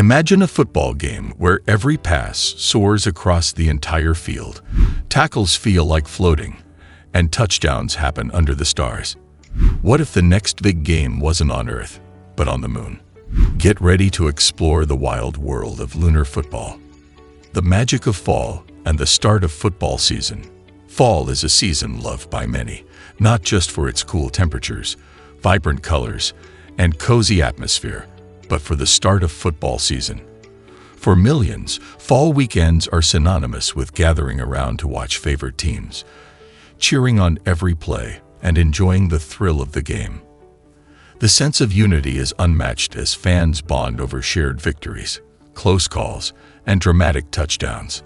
Imagine a football game where every pass soars across the entire field, tackles feel like floating, and touchdowns happen under the stars. What if the next big game wasn't on Earth, but on the Moon? Get ready to explore the wild world of lunar football. The magic of fall and the start of football season. Fall is a season loved by many, not just for its cool temperatures, vibrant colors, and cozy atmosphere, but for the start of football season. For millions, fall weekends are synonymous with gathering around to watch favorite teams, cheering on every play, and enjoying the thrill of the game. The sense of unity is unmatched as fans bond over shared victories, close calls, and dramatic touchdowns.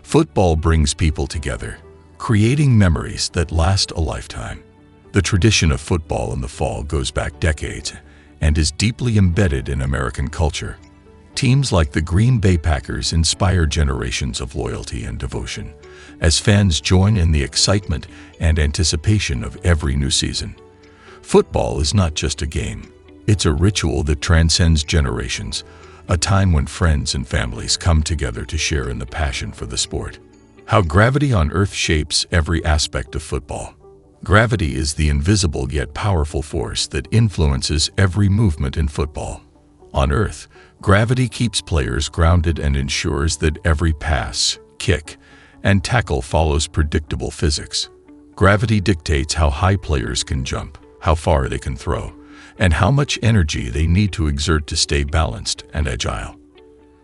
Football brings people together, creating memories that last a lifetime. The tradition of football in the fall goes back decades and is deeply embedded in American culture. Teams like the Green Bay Packers inspire generations of loyalty and devotion, as fans join in the excitement and anticipation of every new season. Football is not just a game. It's a ritual that transcends generations, a time when friends and families come together to share in the passion for the sport. How gravity on Earth shapes every aspect of football. Gravity is the invisible yet powerful force that influences every movement in football. On Earth, gravity keeps players grounded and ensures that every pass, kick, and tackle follows predictable physics. Gravity dictates how high players can jump, how far they can throw, and how much energy they need to exert to stay balanced and agile.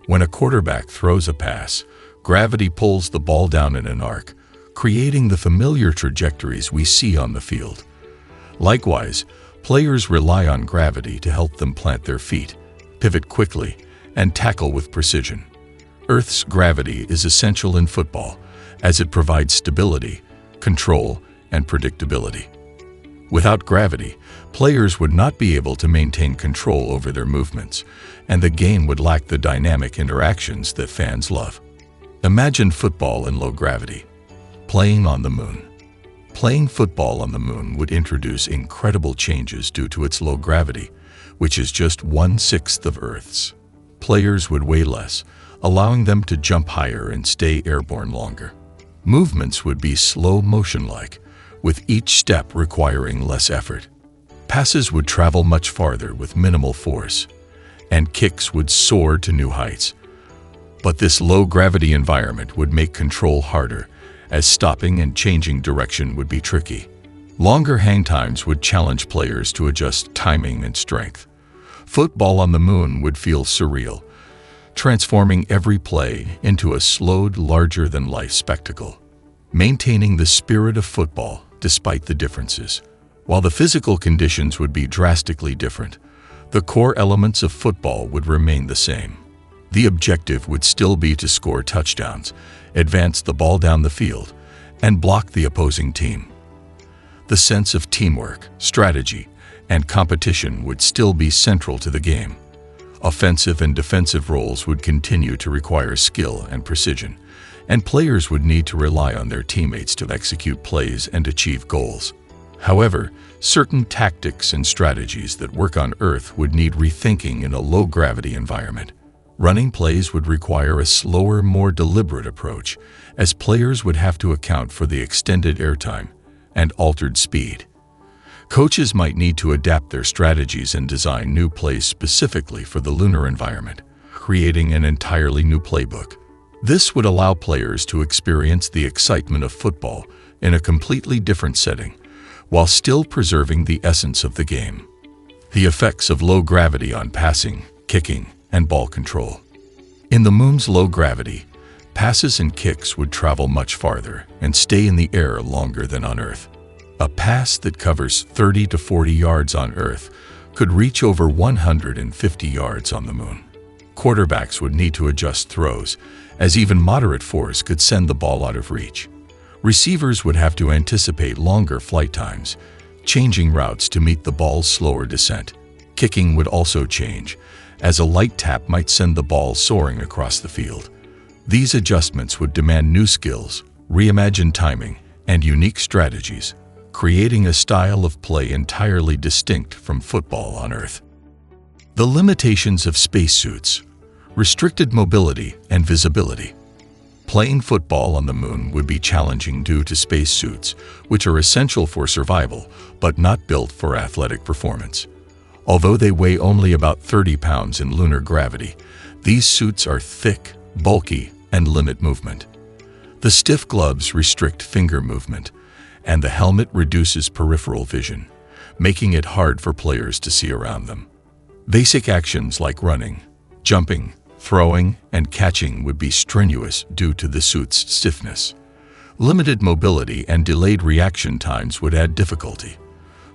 When a quarterback throws a pass, gravity pulls the ball down in an arc, creating the familiar trajectories we see on the field. Likewise, players rely on gravity to help them plant their feet, pivot quickly, and tackle with precision. Earth's gravity is essential in football, as it provides stability, control, and predictability. Without gravity, players would not be able to maintain control over their movements, and the game would lack the dynamic interactions that fans love. Imagine football in low gravity. Playing on the Moon. Playing football on the Moon would introduce incredible changes due to its low gravity, which is just 1/6 of Earth's. Players would weigh less, allowing them to jump higher and stay airborne longer. Movements would be slow motion-like, with each step requiring less effort. Passes would travel much farther with minimal force, and kicks would soar to new heights. But this low-gravity environment would make control harder, as stopping and changing direction would be tricky. Longer hang times would challenge players to adjust timing and strength. Football on the Moon would feel surreal, transforming every play into a slowed, larger-than-life spectacle. Maintaining the spirit of football despite the differences. While the physical conditions would be drastically different, the core elements of football would remain the same. The objective would still be to score touchdowns, advance the ball down the field, and block the opposing team. The sense of teamwork, strategy, and competition would still be central to the game. Offensive and defensive roles would continue to require skill and precision, and players would need to rely on their teammates to execute plays and achieve goals. However, certain tactics and strategies that work on Earth would need rethinking in a low-gravity environment. Running plays would require a slower, more deliberate approach, as players would have to account for the extended airtime and altered speed. Coaches might need to adapt their strategies and design new plays specifically for the lunar environment, creating an entirely new playbook. This would allow players to experience the excitement of football in a completely different setting, while still preserving the essence of the game. The effects of low gravity on passing, kicking, and ball control. In the Moon's low gravity, passes and kicks would travel much farther and stay in the air longer than on Earth. A pass that covers 30 to 40 yards on Earth could reach over 150 yards on the Moon. Quarterbacks would need to adjust throws, as even moderate force could send the ball out of reach. Receivers would have to anticipate longer flight times, changing routes to meet the ball's slower descent. Kicking would also change, as a light tap might send the ball soaring across the field. These adjustments would demand new skills, reimagined timing, and unique strategies, creating a style of play entirely distinct from football on Earth. The limitations of spacesuits. Restricted mobility and visibility. Playing football on the moon would be challenging due to spacesuits, which are essential for survival, but not built for athletic performance. Although they weigh only about 30 pounds in lunar gravity, these suits are thick, bulky, and limit movement. The stiff gloves restrict finger movement, and the helmet reduces peripheral vision, making it hard for players to see around them. Basic actions like running, jumping, throwing, and catching would be strenuous due to the suit's stiffness. Limited mobility and delayed reaction times would add difficulty,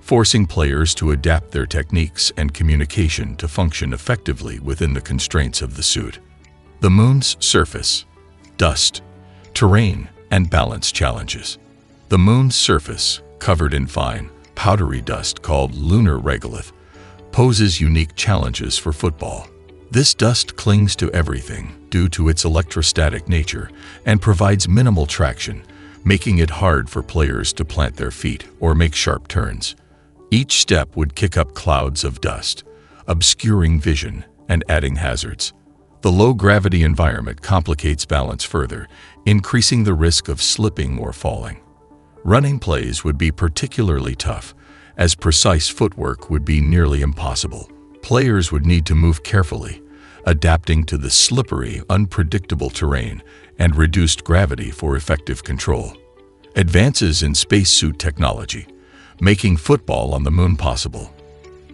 forcing players to adapt their techniques and communication to function effectively within the constraints of the suit. The moon's surface, dust, terrain, and balance challenges. The moon's surface, covered in fine, powdery dust called lunar regolith, poses unique challenges for football. This dust clings to everything due to its electrostatic nature and provides minimal traction, making it hard for players to plant their feet or make sharp turns. Each step would kick up clouds of dust, obscuring vision and adding hazards. The low-gravity environment complicates balance further, increasing the risk of slipping or falling. Running plays would be particularly tough, as precise footwork would be nearly impossible. Players would need to move carefully, adapting to the slippery, unpredictable terrain and reduced gravity for effective control. Advances in spacesuit technology, making football on the moon possible.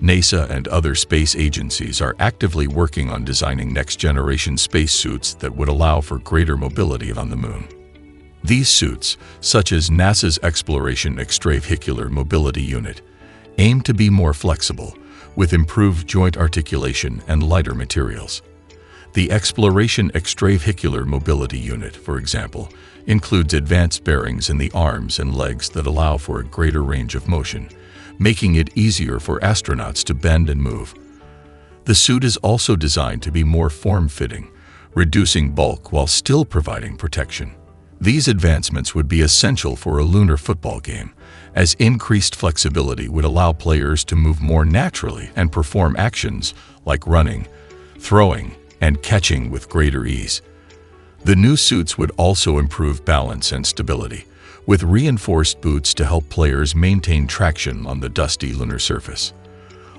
NASA and other space agencies are actively working on designing next-generation spacesuits that would allow for greater mobility on the moon. These suits, such as NASA's Exploration Extravehicular Mobility Unit, aim to be more flexible, with improved joint articulation and lighter materials. The Exploration Extravehicular Mobility Unit, for example, includes advanced bearings in the arms and legs that allow for a greater range of motion, making it easier for astronauts to bend and move. The suit is also designed to be more form-fitting, reducing bulk while still providing protection. These advancements would be essential for a lunar football game, as increased flexibility would allow players to move more naturally and perform actions like running, throwing, and catching with greater ease. The new suits would also improve balance and stability, with reinforced boots to help players maintain traction on the dusty lunar surface.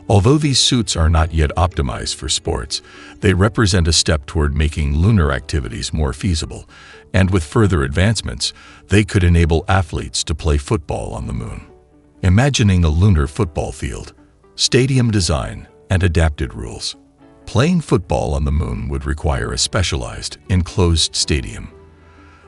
Although these suits are not yet optimized for sports, they represent a step toward making lunar activities more feasible, and with further advancements, they could enable athletes to play football on the moon. Imagining a lunar football field, stadium design, and adapted rules. Playing football on the moon would require a specialized, enclosed stadium.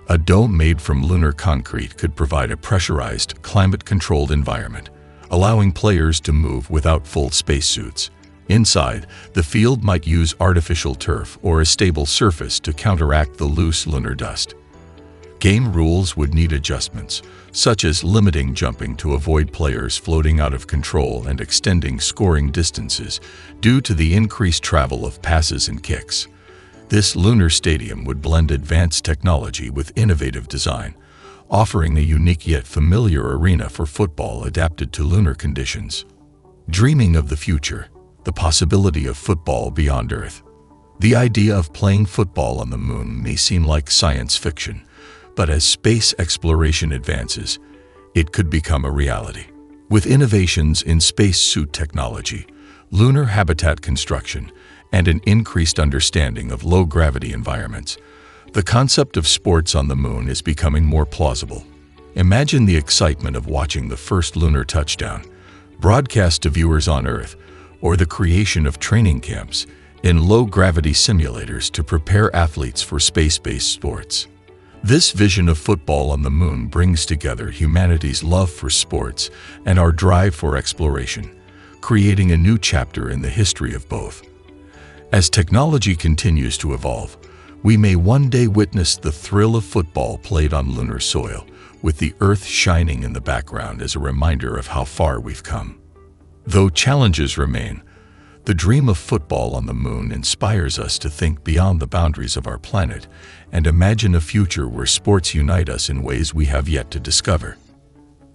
A dome made from lunar concrete could provide a pressurized, climate-controlled environment, allowing players to move without full spacesuits. Inside, the field might use artificial turf or a stable surface to counteract the loose lunar dust. Game rules would need adjustments, such as limiting jumping to avoid players floating out of control and extending scoring distances due to the increased travel of passes and kicks. This lunar stadium would blend advanced technology with innovative design, offering a unique yet familiar arena for football adapted to lunar conditions. Dreaming of the future, the possibility of football beyond Earth. The idea of playing football on the moon may seem like science fiction, but as space exploration advances, it could become a reality. With innovations in spacesuit technology, lunar habitat construction, and an increased understanding of low-gravity environments, the concept of sports on the moon is becoming more plausible. Imagine the excitement of watching the first lunar touchdown, broadcast to viewers on Earth, or the creation of training camps in low-gravity simulators to prepare athletes for space-based sports. This vision of football on the moon brings together humanity's love for sports and our drive for exploration, creating a new chapter in the history of both. As technology continues to evolve, we may one day witness the thrill of football played on lunar soil, with the Earth shining in the background as a reminder of how far we've come. Though challenges remain, the dream of football on the moon inspires us to think beyond the boundaries of our planet and imagine a future where sports unite us in ways we have yet to discover.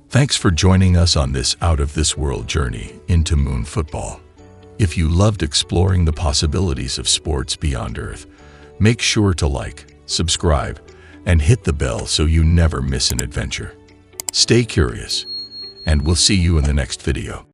Thanks for joining us on this out-of-this-world journey into moon football. If you loved exploring the possibilities of sports beyond Earth, make sure to like, subscribe, and hit the bell so you never miss an adventure. Stay curious, and we'll see you in the next video.